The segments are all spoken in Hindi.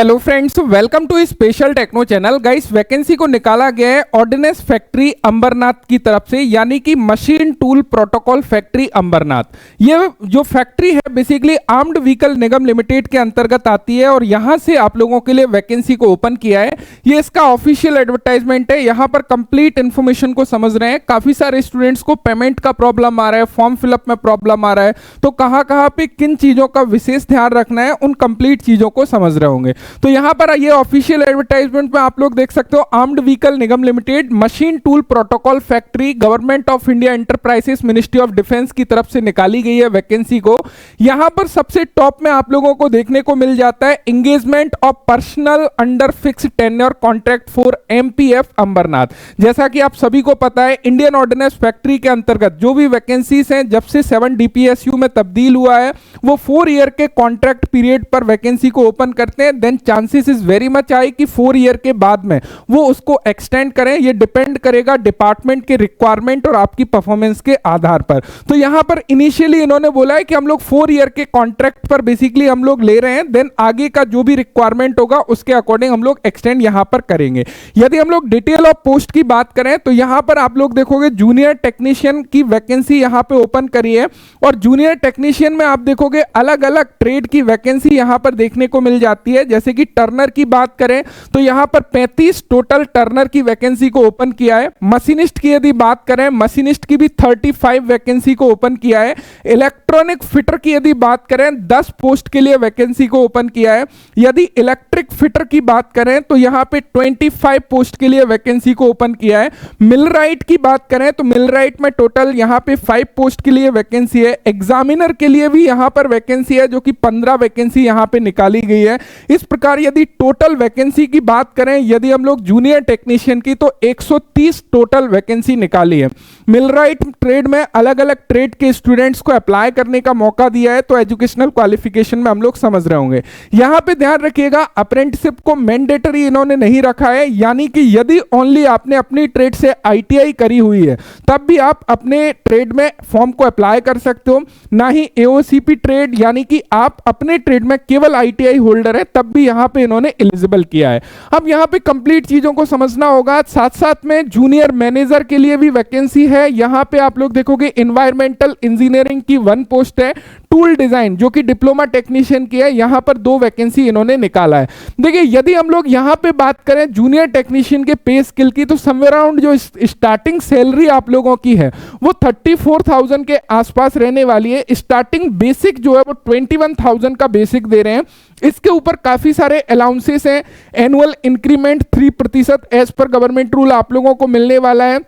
Hello friends, welcome to special techno channel. Guys, vacancy को निकाला गया है ऑर्डिनेंस फैक्ट्री अंबरनाथ की तरफ से, यानी कि machine tool protocol factory Ambernath. ये जो फैक्ट्री है basically armed vehicle Nigam limited के अंतर्गत आती है और यहां से आप लोगों के लिए वैकेंसी को ओपन किया है। ये इसका ऑफिशियल एडवर्टाइजमेंट है। यहां पर कंप्लीट इन्फॉर्मेशन को समझ रहे हैं। काफी सारे स्टूडेंट्स को पेमेंट का प्रॉब्लम आ रहा है, फॉर्म फिलअप में प्रॉब्लम आ रहा है, तो कहां कहां पे किन चीजों का विशेष ध्यान रखना है, उन कंप्लीट चीजों को समझ रहे होंगे। तो यहां पर ये ऑफिशियल एडवर्टाइजमेंट में आप लोग देख सकते हो, armed vehicle Nigam limited machine tool protocol factory, government of India enterprises, ministry of defence की तरफ से निकाली गई है वैकेंसी को। यहां पर सबसे टॉप में आप लोगों को देखने को मिल जाता है engagement of personnel under fix tenure contract for MPF Ambernath. जैसा कि आप सभी को पता है, इंडियन ऑर्डिनेंस फैक्ट्री के अंतर्गत जो भी वैकेंसीज हैं, जब से 7 डीपीएसयू में तब्दील हुआ है, वो 4 ईयर के कॉन्ट्रैक्ट पीरियड पर वैकेंसी को ओपन करते हैं। Then chances is very much high कि 4 ईयर के बाद में वो उसको एक्सटेंड करें। ये डिपेंड करेगा डिपार्टमेंट के रिक्वायरमेंट और आपकी परफॉर्मेंस के आधार पर। तो यहां पर इनिशियली इन्होंने बोला है कि हम लोग 4 ईयर के कॉन्ट्रैक्ट पर बेसिकली हम लोग ले रहे हैं, देन आगे का जो भी रिक्वायरमेंट होगा उसके अकॉर्डिंग हम लोग एक्सटेंड यहां पर करेंगे। यदि हम लोग डिटेल ऑफ पोस्ट की बात करें तो यहां पर आप लोग देखोगे जूनियर टेक्नीशियन की वैकेंसी यहां पे ओपन करी है और जूनियर टेक्नीशियन में आप देखोगे अलग अलग ट्रेड की वैकेंसी यहां पर देखने को मिल जाती है। जैसे कि टर्नर की बात करें तो यहां पर 35 टोटल टर्नर की वैकेंसी को ओपन किया है। मशीनिस्ट की यदि बात करें, मशीनिस्ट की भी 35 वैकेंसी को ओपन किया है। इलेक्ट्रॉनिक फिटर की यदि बात करें 10 पोस्ट के लिए वैकेंसी को ओपन किया है। यदि इलेक्ट्रिक फिटर की बात करें तो यहां पे 25 पोस्ट के लिए वैकेंसी को ओपन किया है। मिलराइट की बात करें तो मिलराइट में टोटल यहां पे 5 पोस्ट के लिए वैकेंसी है। एग्जामिनर के लिए भी यहां पर वैकेंसी है, जो कि 15 वैकेंसी यहां पे निकाली गई है। इस प्रकार यदि टोटल वैकेंसी की बात करें, यदि हम लोग जूनियर टेक्नीशियन की, तो 130 टोटल वैकेंसी निकाली है। मिलराइट ट्रेड में अलग अलग ट्रेड के स्टूडेंट्स को अप्लाई करने का मौका दिया है, तो एजुकेशनल क्वालिफिकेशन में हम लोग समझ रहे होंगे। यहां पे ध्यान रखिएगा, अप्रेंटिसशिप को मैंडेटरी इन्होंने नहीं रखा है, यानी कि यदि ओनली आपने अपनी ट्रेड से आईटीआई करी हुई है तब भी आप अपने ट्रेड में फॉर्म को अप्लाई कर सकते हो। ना ही एओसीपी ट्रेड, यानी कि आप अपने ट्रेड में केवल आईटीआई होल्डर है तब भी यहां पे इन्होंने एलिजिबल किया है। अब यहां पे कंप्लीट चीजों को समझना होगा। साथ साथ में जूनियर मैनेजर के लिए भी वैकेंसी है। यहां पे आप लोग देखोगे एनवायरमेंटल इंजीनियरिंग की 1 पोस्ट है। टूल डिजाइन जो कि डिप्लोमा टेक्नीशियन की है, यहां पर 2 वैकेंसी इन्होंने निकाला है। देखिए, यदि हम लोग यहां पे बात करें जूनियर टेक्नीशियन के पे स्केल की, तो समवेयर अराउंड जो स्टार्टिंग सैलरी आप लोगों की है वो 34,000 के आसपास रहने वाली है। स्टार्टिंग बेसिक जो है वो 21,000 का बेसिक दे रहे हैं। इसके ऊपर काफी सारे अलाउंसेस हैं। Annual increment 3% as per government rule आप लोगों को मिलने वाला है।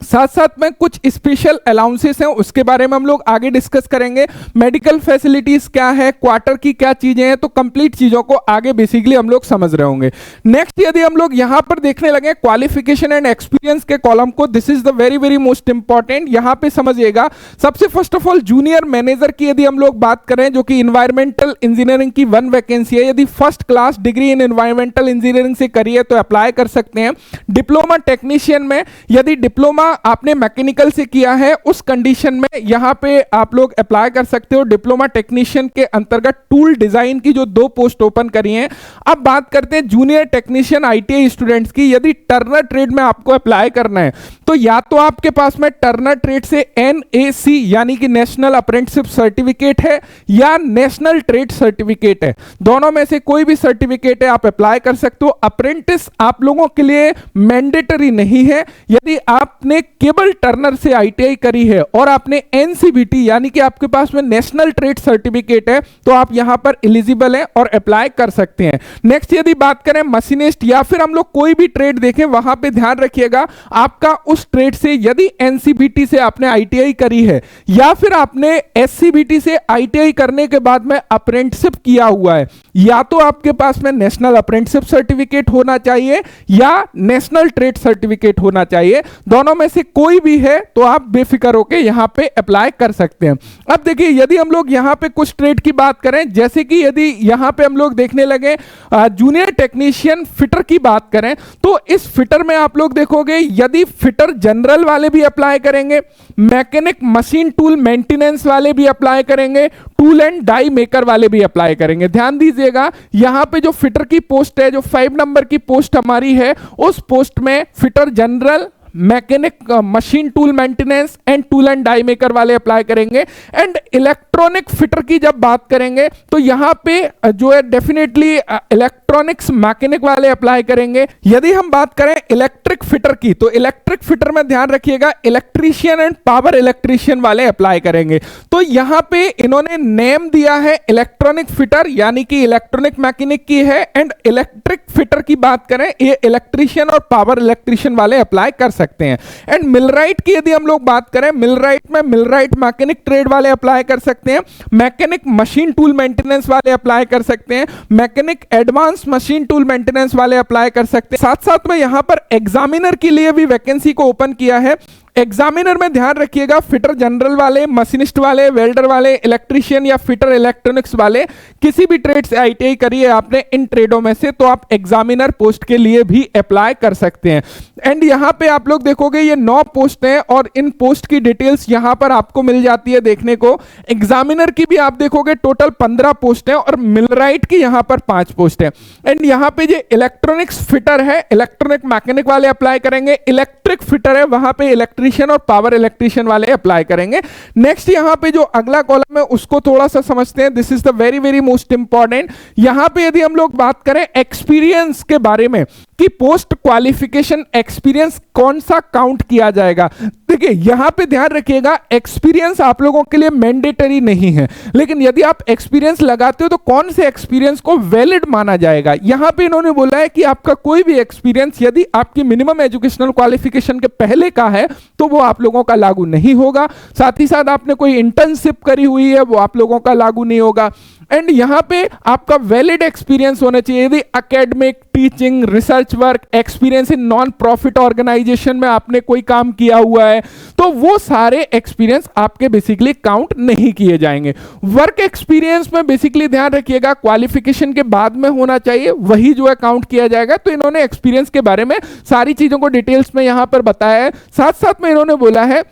साथ साथ में कुछ स्पेशल अलाउंसेस हैं, उसके बारे में हम लोग आगे डिस्कस करेंगे। मेडिकल फैसिलिटीज क्या है, क्वार्टर की क्या चीजें हैं, तो कंप्लीट चीजों को आगे बेसिकली हम लोग समझ रहे होंगे। नेक्स्ट यदि हम लोग यहां पर देखने लगे क्वालिफिकेशन एंड एक्सपीरियंस के कॉलम को, this is the very very most important. यहां पे समझिएगा, सबसे first of all junior manager की यदि हम लोग बात करें, जो कि इन्वायरमेंटल इंजीनियरिंग की 1 वैकेंसी है। यदि first class degree in environmental engineering से करी है तो अप्लाई कर सकते हैं। डिप्लोमा टेक्नीशियन में यदि डिप्लोमा आपने मैकेनिकल से किया है, उस कंडीशन में यहां पे आप लोग अप्लाई कर सकते हो। डिप्लोमा टेक्नीशियन के अंतर्गत टूल डिजाइन की जो 2 पोस्ट ओपन करी हैं। अब बात करते हैं जूनियर टेक्नीशियन आईटीआई स्टूडेंट्स की। यदि टर्नर ट्रेड में आपको अप्लाई करना है तो या तो आपके पास में टर्नर ट्रेड से एनएसी यानी कि नेशनल अप्रेंटिसशिप सर्टिफिकेट है या नेशनल ट्रेड सर्टिफिकेट है। दोनों में से कोई भी सर्टिफिकेट है, आप अप्लाई कर सकते हो। अप्रेंटिस आप लोगों के लिए मैंडेटरी नहीं है। यदि आपने केवल टर्नर से आईटीआई करी है और आपने एनसीबीटी यानी कि आपके पास में नेशनल ट्रेड सर्टिफिकेट है, तो आप यहां पर एलिजिबल हैं और अप्लाई कर सकते हैं। नेक्स्ट यदि बात करें मशीनिस्ट या फिर हम लोग कोई भी ट्रेड देखें, वहां पे ध्यान रखिएगा, आपका उस ट्रेड से यदि एनसीबीटी से आपने आईटीआई करी है या फिर आपने एससीबीटी से आईटीआई करने के बाद में अप्रेंटिसशिप किया हुआ है, या तो आपके पास में नेशनल अप्रेंटिसशिप सर्टिफिकेट होना चाहिए या नेशनल ट्रेड सर्टिफिकेट होना चाहिए। दोनों में से कोई भी है तो आप बेफिक्र होकर यहां पे अप्लाई कर सकते हैं। अब देखिए यदि हम लोग यहां पे कुछ ट्रेड की बात करें, जैसे कि यदि यहां पे हम लोग देखने लगे जूनियर टेक्नीशियन फिटर की बात करें, तो इस फिटर में आप लोग देखोगे यदि फिटर जनरल वाले भी अप्लाई करेंगे, मैकेनिक मशीन टूल मेंटेनेंस वाले भी अप्लाई करेंगे, टूल एंड डाई मेकर वाले भी अप्लाई करेंगे। ध्यान दीजिएगा यहां पे जो फिटर की पोस्ट है, जो 5 नंबर की पोस्ट हमारी है, उस पोस्ट में fitter general, mechanic machine tool maintenance and tool and die maker वाले अप्लाई करेंगे। एंड इलेक्ट्रॉनिक फिटर की जब बात करेंगे तो यहां पे जो है डेफिनेटली इलेक्ट्रॉनिक्स मैकेनिक वाले अप्लाई करेंगे। यदि हम बात करें इलेक्ट्रिक फिटर की, तो इलेक्ट्रिक फिटर में ध्यान रखिएगा इलेक्ट्रीशियन एंड पावर इलेक्ट्रीशियन वाले अप्लाई करेंगे। तो यहां पे इन्होंने नेम दिया है इलेक्ट्रॉनिक फिटर, यानी कि इलेक्ट्रॉनिक मैकेनिक की है, एंड इलेक्ट्रिक फिटर की बात करें ये इलेक्ट्रीशियन और पावर इलेक्ट्रीशियन वाले अप्लाई कर सकते हैं। एंड मिलराइट की यदि हम लोग बात करें, मिलराइट में मिलराइट मैकेनिक ट्रेड वाले अप्लाई कर सकते हैं, मैकेनिक मशीन टूल मेंटेनेंस वाले अप्लाई कर सकते हैं, mechanic advance machine tool maintenance वाले अप्लाई कर सकते हैं। साथ साथ में यहां पर एग्जामिनर के लिए भी वैकेंसी को ओपन किया है। एग्जामिनर में ध्यान रखिएगा फिटर जनरल वाले, मशीनिस्ट वाले, वेल्डर वाले, इलेक्ट्रीशियन या फिटर इलेक्ट्रॉनिक्स वाले, किसी भी ट्रेड से आईटीआई करिए आपने इन ट्रेडों में से, तो आप एग्जामिनर पोस्ट के लिए भी अप्लाई कर सकते हैं। एंड यहां पे आप लोग देखोगे ये 9 पोस्ट हैं और इन पोस्ट की डिटेल्स यहां पर आपको मिल जाती है देखने को। एग्जामिनर की भी आप देखोगे टोटल 15 पोस्ट है और मिलराइट की यहां पर 5 पोस्ट है। एंड यहां पे जो इलेक्ट्रॉनिक्स फिटर है, इलेक्ट्रॉनिक मैकेनिक वाले अप्लाई करेंगे, इलेक्ट्रिक फिटर है वहां पे इलेक्ट्रीशियन और पावर इलेक्ट्रीशियन वाले अप्लाई करेंगे। नेक्स्ट यहां पे जो अगला कॉलम है उसको थोड़ा सा समझते हैं, this is the very very most important. यहां पे यदि हम लोग बात करें एक्सपीरियंस के बारे में कि पोस्ट क्वालिफिकेशन एक्सपीरियंस कौन सा काउंट किया जाएगा, देखिए यहां पे ध्यान रखिएगा एक्सपीरियंस आप लोगों के लिए मैंडेटरी नहीं है, लेकिन यदि आप एक्सपीरियंस लगाते हो तो कौन से एक्सपीरियंस को वैलिड माना जाएगा। यहां पे इन्होंने बोला है कि आपका कोई भी एक्सपीरियंस यदि आपकी मिनिमम एजुकेशनल क्वालिफिकेशन के पहले का है तो वो आप लोगों का लागू नहीं होगा। साथ ही साथ आपने कोई इंटर्नशिप करी हुई है वो आप लोगों का लागू नहीं होगा। एंड यहां पे आपका वैलिड एक्सपीरियंस होना चाहिए, यदि academic, teaching, research work, experience in non profit organisation में आपने कोई काम किया हुआ है तो वो सारे एक्सपीरियंस आपके बेसिकली काउंट नहीं किए जाएंगे। वर्क एक्सपीरियंस में बेसिकली ध्यान रखिएगा क्वालिफिकेशन के बाद में होना चाहिए, वही जो है काउंट किया जाएगा। तो इन्होंने एक्सपीरियंस के बारे में सारी चीजों को डिटेल्स में यहां पर बताया है। साथ साथ में इन्होंने बोला है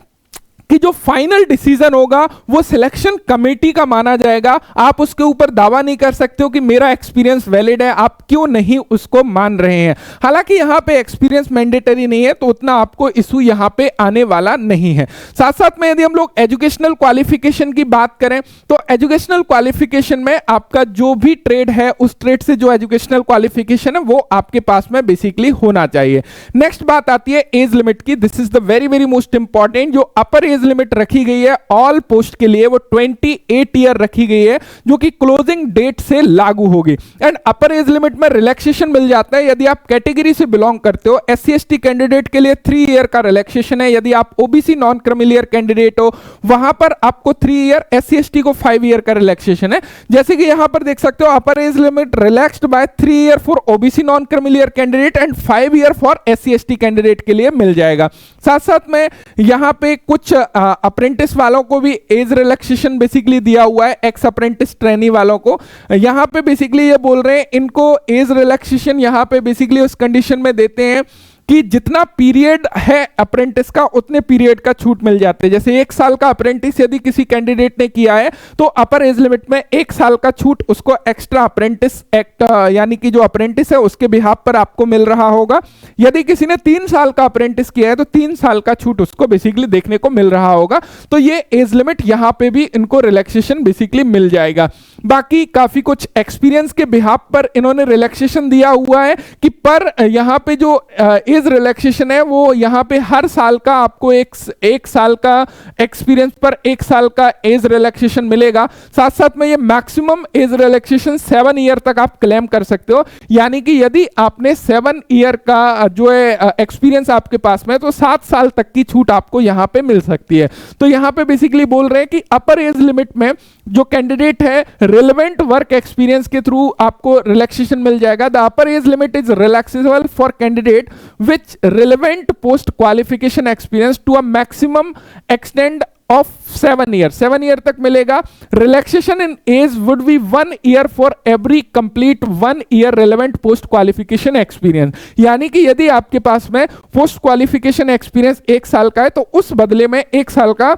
कि जो फाइनल डिसीजन होगा वो सिलेक्शन कमेटी का माना जाएगा। आप उसके ऊपर दावा नहीं कर सकते हो कि मेरा एक्सपीरियंस वैलिड है, आप क्यों नहीं उसको मान रहे हैं। हालांकि यहां पे एक्सपीरियंस मैंडेटरी नहीं है तो उतना आपको इशू यहां पे आने वाला नहीं है। साथ साथ में यदि हम लोग एजुकेशनल क्वालिफिकेशन की बात करें तो एजुकेशनल क्वालिफिकेशन में आपका जो भी ट्रेड है उस ट्रेड से जो एजुकेशनल क्वालिफिकेशन है वो आपके पास में बेसिकली होना चाहिए। नेक्स्ट बात आती है एज लिमिट की, this is the very very most important. जो अपर एज लिमिट रखी गई है ऑल पोस्ट के लिए वो 28 ईयर रखी गई है, जो कि क्लोजिंग डेट से लागू होगी। एंड अपर एज लिमिट में रिलैक्सेशन मिल जाता है यदि आप कैटेगरी से बिलोंग करते हो। SC ST कैंडिडेट के लिए 3 ईयर का रिलैक्सेशन है, यदि आप OBC नॉन क्रिमिलियर कैंडिडेट हो वहां पर आपको 3 ईयर, SC ST को 5 ईयर का रिलैक्सेशन है। जैसे कि यहां पर देख सकते हो upper age limit relaxed by 3 year for OBC non creamy layer candidate and 5 year for SC ST candidate के लिए मिल जाएगा। साथ साथ में यहां पे कुछ अप्रेंटिस वालों को भी एज रिलैक्सेशन बेसिकली दिया हुआ है, एक्स अप्रेंटिस ट्रेनी वालों को। यहां पे बेसिकली ये बोल रहे हैं इनको एज रिलैक्सेशन यहां पे बेसिकली उस कंडीशन में देते हैं कि जितना पीरियड है अप्रेंटिस का उतने पीरियड का छूट मिल जाते हैं। जैसे 1 साल का अप्रेंटिस यदि किसी कैंडिडेट ने किया है तो अपर एज लिमिट में 1 साल का छूट उसको एक्स्ट्रा अप्रेंटिस एक्ट यानी कि जो अप्रेंटिस है उसके बिहाफ पर आपको मिल रहा होगा। यदि किसी ने 3 साल का अप्रेंटिस किया है तो 3 साल का छूट उसको बेसिकली देखने को मिल रहा होगा। तो ये एज लिमिट यहां पे भी इनको रिलैक्सेशन बेसिकली मिल जाएगा। बाकी काफी कुछ एक्सपीरियंस के बिहाफ पर इन्होंने रिलैक्सेशन दिया हुआ है कि पर यहां पे जो एज रिलैक्सेशन है वो यहां पे हर साल का आपको एक साल का एक्सपीरियंस पर 1 साल का एज रिलैक्सेशन मिलेगा। साथ साथ में ये मैक्सिमम एज रिलैक्सेशन 7 ईयर तक आप क्लेम कर सकते हो, यानी कि यदि आपने 7 ईयर का जो है एक्सपीरियंस आपके पास में है तो 7 साल तक की छूट आपको यहां पे मिल सकती है। तो यहां पे बेसिकली बोल रहे हैं कि अपर एज लिमिट में जो कैंडिडेट है रिलेवेंट वर्क एक्सपीरियंस के थ्रू आपको रिलैक्सेशन मिल जाएगा। The upper age limit is relaxable for candidate which relevant post qualification experience to a maximum extent of 7 year. 7 year तक मिलेगा। Relaxation in age would be 1 year for every complete 1 year relevant post qualification experience. यानी कि यदि आपके पास में पोस्ट क्वालिफिकेशन एक्सपीरियंस 1 साल का है तो उस बदले में 1 साल का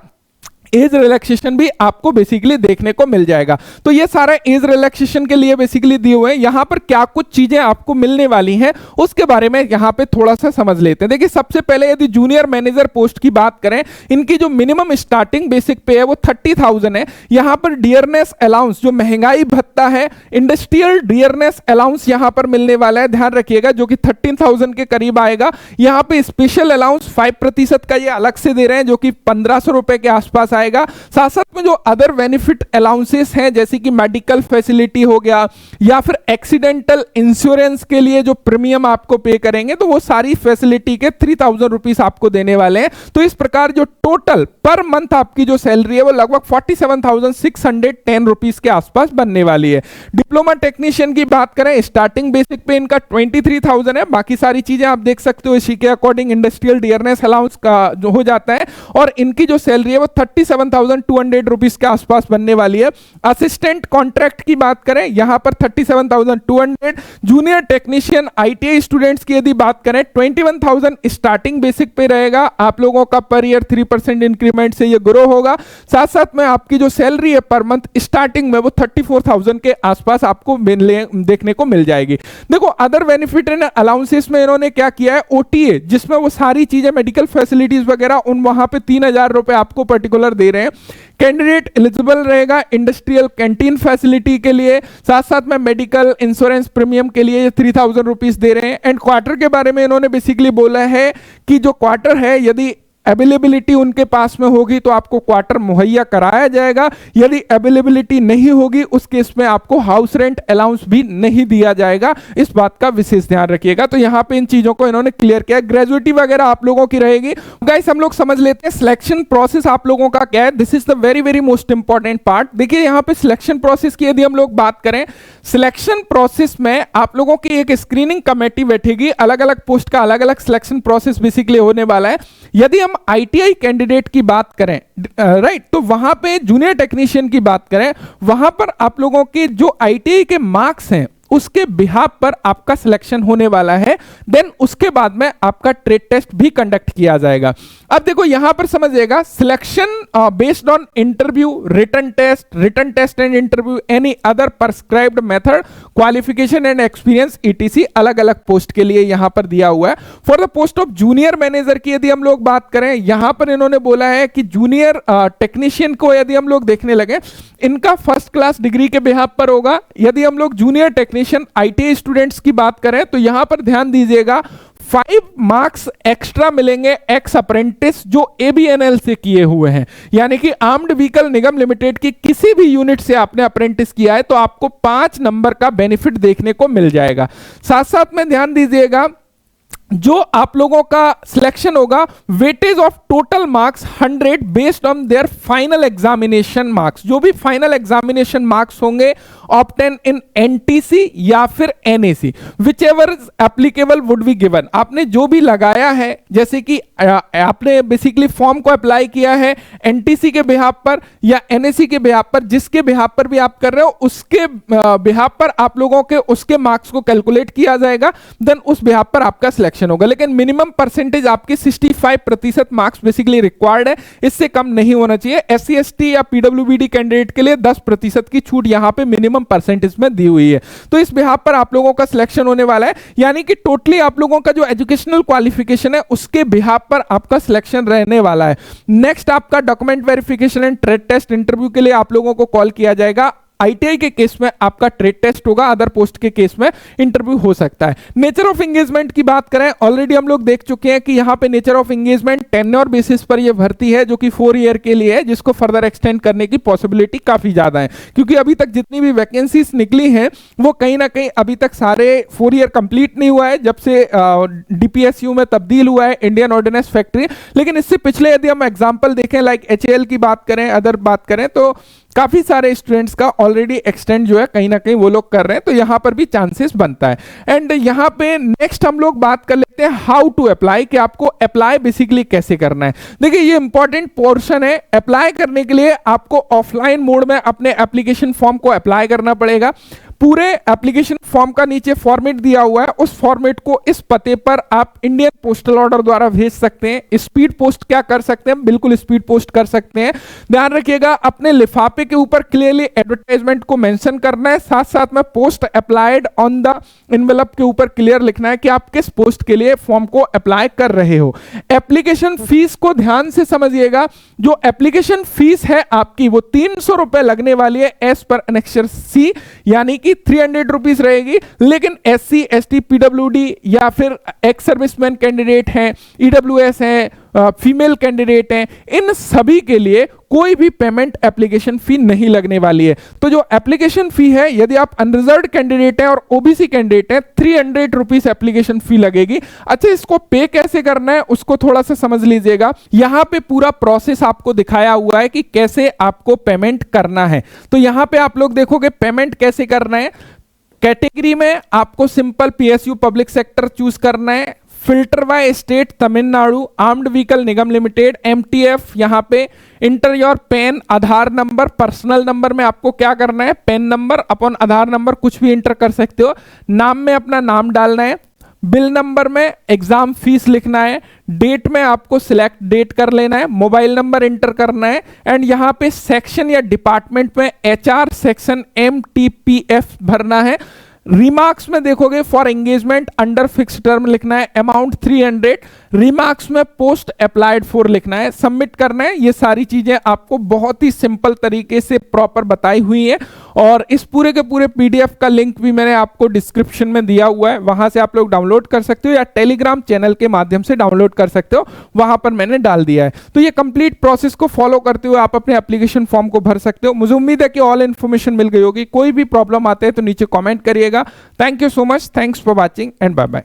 एज रिलैक्सेशन भी आपको बेसिकली देखने को मिल जाएगा। तो ये सारा एज रिलैक्सेशन के लिए बेसिकली दिए हुए हैं। यहां पर क्या कुछ चीजें आपको मिलने वाली हैं उसके बारे में यहां पे थोड़ा सा समझ लेते हैं। देखिए, सबसे पहले यदि जूनियर मैनेजर पोस्ट की बात करें, इनकी जो मिनिमम स्टार्टिंग बेसिक पे है वो 30,000 है। यहां पर डियरनेस अलाउंस, जो महंगाई भत्ता है, इंडस्ट्रियल डियरनेस अलाउंस यहां पर मिलने वाला है, ध्यान रखिएगा, जो कि 13,000 के करीब आएगा। यहां पे स्पेशल अलाउंस 5% का ये अलग से दे रहे हैं, जो कि 1,500 रुपए के आसपास आएगा। साथ साथ में जो अदर बेनिफिट अलाउंसेस हैं, जैसे कि मेडिकल फैसिलिटी हो गया या फिर एक्सीडेंटल इंश्योरेंस के लिए जो प्रीमियम आपको पे करेंगे, तो वो सारी फैसिलिटी के 3,000 रुपीस आपको देने वाले हैं। तो इस प्रकार जो टोटल पर मंथ आपकी जो सैलरी है वो लगभग 47,610 रुपीस के आसपास बनने वाली है। डिप्लोमा टेक्नीशियन की बात करें, स्टार्टिंग बेसिक पे इनका 23,000 है। बाकी सारी चीजें आप देख सकते हो इसी के अकॉर्डिंग इंडस्ट्रियल डियरनेस अलाउंस का जो हो जाता है, और इनकी जो सैलरी है वो 37,200 रुपीस के आसपास बनने वाली है। असिस्टेंट कॉन्ट्रैक्ट की बात करें, यहां पर 37,200। जूनियर टेक्नीशियन आईटीआई स्टूडेंट्स की यदि बात करें, 21,000 स्टार्टिंग बेसिक पे रहेगा। आप लोगों का पर ईयर 3% इंक्रीमेंट से ये ग्रो होगा। साथ साथ में आपकी जो सैलरी है पर मंथ स्टार्टिंग में वो 34,000 के आसपास आपको देखने को मिल जाएगी। देखो, अदर बेनिफिट एंड अलाउंसेस में इन्होंने क्या किया है, ओटीए, जिसमें वो सारी चीजें मेडिकल फैसिलिटीज वगैरह, उन वहां पे 3,000 रुपए आपको पर्टिकुलर दे रहे हैं। कैंडिडेट एलिजिबल रहेगा इंडस्ट्रियल कैंटीन फैसिलिटी के लिए, साथ साथ में मेडिकल इंश्योरेंस प्रीमियम के लिए 3,000 रुपीस दे रहे हैं। एंड क्वार्टर के बारे में इन्होंने बेसिकली बोला है कि जो क्वार्टर है, यदि अवेलेबिलिटी उनके पास में होगी तो आपको क्वार्टर मुहैया कराया जाएगा। यदि अवेलेबिलिटी नहीं होगी उस केस में आपको हाउस रेंट अलाउंस भी नहीं दिया जाएगा। इस बात का विशेष ध्यान रखिएगा। तो यहां पे इन चीजों को इन्होंने क्लियर किया। ग्रेजुएटी वगैरह आप लोगों की रहेगी। गाइस, हम लोग समझ लेते हैं सिलेक्शन प्रोसेस आप लोगों का क्या है। This is the very very most important part. देखिए, यहां पे सिलेक्शन प्रोसेस की यदि हम लोग बात करें, सिलेक्शन प्रोसेस में आप लोगों की एक स्क्रीनिंग कमेटी बैठेगी। अलग अलग पोस्ट का अलग अलग सिलेक्शन प्रोसेस बेसिकली होने वाला है। यदि हम आईटीआई कैंडिडेट की बात करें, राइट, तो वहां पे जूनियर टेक्नीशियन की बात करें, वहां पर आप लोगों के जो आईटीआई के मार्क्स हैं उसके बिहाफ पर आपका सिलेक्शन होने वाला है। देन उसके बाद में आपका ट्रेड टेस्ट भी कंडक्ट किया जाएगा। अब देखो, यहां पर समझिएगा, selection based on interview, written test and interview, any other prescribed method, qualification and experience etc, अलग अलग पोस्ट के लिए यहां पर दिया हुआ है। For the post of junior manager की यदि हम लोग बात करें, यहां पर इन्होंने बोला है कि जूनियर टेक्नीशियन को यदि हम लोग देखने लगे, इनका फर्स्ट क्लास डिग्री के बिहाफ पर होगा। यदि हम लोग जूनियर टेक्नीशियन आईटीआई स्टूडेंट्स की बात करें तो यहां पर ध्यान दीजिएगा, 5 मार्क्स एक्स्ट्रा मिलेंगे एक्स अप्रेंटिस जो एबीएनएल से किए हुए हैं। यानी कि आर्म्ड व्हीकल निगम लिमिटेड की किसी भी यूनिट से आपने अप्रेंटिस किया है तो आपको 5 नंबर का बेनिफिट देखने को मिल जाएगा। साथ साथ में ध्यान दीजिएगा, जो आप लोगों का सिलेक्शन होगा, weightage of total marks 100 based on their final examination marks. जो भी फाइनल एग्जामिनेशन मार्क्स होंगे ऑब्टेन इन एनटीसी या फिर NAC, which ever applicable would be given. आपने जो भी लगाया है, जैसे कि आपने बेसिकली फॉर्म को अप्लाई किया है एनटीसी के बिहाफ पर या एनएसी के बिहाफ पर, जिसके बिहाफ पर भी आप कर रहे हो उसके बिहाफ पर आप लोगों के उसके मार्क्स को कैलकुलेट किया जाएगा। देन उस बिहाफ पर आपका सिलेक्शन होगा। लेकिन मिनिमम परसेंटेज आपके 65% मार्क्स बेसिकली रिक्वायर्ड है, इससे कम नहीं होना चाहिए। एससी एसटी या पीडब्ल्यूबीडी कैंडिडेट के लिए 10% की छूट यहां पे मिनिमम परसेंटेज में दी हुई है। तो इस बिहाफ पर आप लोगों का सिलेक्शन होने वाला है। यानी कि टोटली आप लोगों का जो एजुकेशनल क्वालिफिकेशन है उसके बिहाफ पर आपका सिलेक्शन रहने वाला है। नेक्स्ट आपका document verification and trade test interview के लिए आप लोगों को कॉल किया जाएगा। आईटीआई के केस में आपका ट्रेड टेस्ट होगा, अदर पोस्ट के केस में इंटरव्यू हो सकता है। नेचर ऑफ एंगेजमेंट की बात करें, ऑलरेडी हम लोग देख चुके हैं कि यहां पे nature of engagement tenure basis पर यह भर्ती है, जो कि 4 ईयर के लिए है, जिसको फर्दर एक्सटेंड करने की पॉसिबिलिटी काफी ज्यादा है। क्योंकि अभी तक जितनी भी वैकेंसीज निकली हैं वो कहीं ना कहीं अभी तक सारे 4 ईयर कंप्लीट नहीं हुआ है, जब से डीपीएसयू में तब्दील हुआ है इंडियन ऑर्डिनेंस फैक्ट्री। लेकिन इससे पिछले यदि हम एग्जाम्पल देखें, लाइक एचएएल की बात करें, अदर बात करें, तो काफी सारे स्टूडेंट्स का ऑलरेडी एक्सटेंड जो है कहीं ना कहीं वो लोग कर रहे हैं, तो यहां पर भी चांसेस बनता है। एंड यहां पे नेक्स्ट हम लोग बात कर लेते हैं हाउ टू अप्लाई, कि आपको अप्लाई बेसिकली कैसे करना है। देखिए ये इंपॉर्टेंट पोर्शन है। अप्लाई करने के लिए आपको ऑफलाइन मोड में अपने एप्लीकेशन फॉर्म को अप्लाई करना पड़ेगा। पूरे एप्लीकेशन फॉर्म का नीचे फॉर्मेट दिया हुआ है, उस फॉर्मेट को इस पते पर आप इंडियन पोस्टल ऑर्डर द्वारा भेज सकते हैं। स्पीड पोस्ट क्या कर सकते हैं, बिल्कुल स्पीड पोस्ट कर सकते हैं। ध्यान रखिएगा अपने लिफाफे के ऊपर क्लियरली एडवर्टाइजमेंट को मेंशन करना है, साथ साथ में post applied on the envelope के ऊपर क्लियर लिखना है कि आप किस पोस्ट के लिए फॉर्म को अप्लाई कर रहे हो। एप्लीकेशन फीस को ध्यान से समझिएगा। जो एप्लीकेशन फीस है आपकी वो 300 रुपए लगने वाली है एज पर एनेक्सर सी, यानी कि 300 रुपीज रहेगी। लेकिन SC ST PWD या फिर एक्स सर्विसमैन कैंडिडेट हैं, EWS हैं, फीमेल कैंडिडेट हैं, इन सभी के लिए कोई भी पेमेंट एप्लीकेशन फी नहीं लगने वाली है। तो जो एप्लीकेशन फी है, यदि आप अनरिजर्व्ड कैंडिडेट हैं और OBC कैंडिडेट हैं, 300 रुपीज एप्लीकेशन फी लगेगी। अच्छा, इसको पे कैसे करना है उसको थोड़ा सा समझ लीजिएगा। यहां पे पूरा प्रोसेस आपको दिखाया हुआ है कि कैसे आपको पेमेंट करना है। तो यहां पे आप लोग देखोगे पेमेंट कैसे करना है। कैटेगरी में आपको simple PSU public sector choose करना है। Filter by state Tamil Nadu, armed vehicle Nigam limited, MTF। यहां पे enter your PAN, Aadhaar number, personal number में आपको क्या करना है, PAN number upon Aadhaar number कुछ भी इंटर कर सकते हो। नाम में अपना नाम डालना है। बिल नंबर में एग्जाम फीस लिखना है। डेट में आपको सिलेक्ट डेट कर लेना है। मोबाइल नंबर इंटर करना है। एंड यहां पे सेक्शन या डिपार्टमेंट में HR सेक्शन MTPF भरना है। रिमार्क्स में देखोगे for engagement under fix term लिखना है, अमाउंट 300। रिमार्क्स में पोस्ट अप्लाइड फॉर लिखना है, सबमिट करना है। ये सारी चीजें आपको बहुत ही सिंपल तरीके से प्रॉपर बताई हुई है। और इस पूरे के पूरे PDF का लिंक भी मैंने आपको डिस्क्रिप्शन में दिया हुआ है, वहां से आप लोग डाउनलोड कर सकते हो या टेलीग्राम चैनल के माध्यम से डाउनलोड कर सकते हो, वहां पर मैंने डाल दिया है। तो ये कंप्लीट प्रोसेस को फॉलो करते हुए आप अपने एप्लीकेशन फॉर्म को भर सकते हो। मुझे उम्मीद है कि ऑल इन्फॉर्मेशन मिल गई होगी। कोई भी प्रॉब्लम आते हैं तो नीचे कॉमेंट करिएगा। Thank you so much, thanks for watching and bye bye.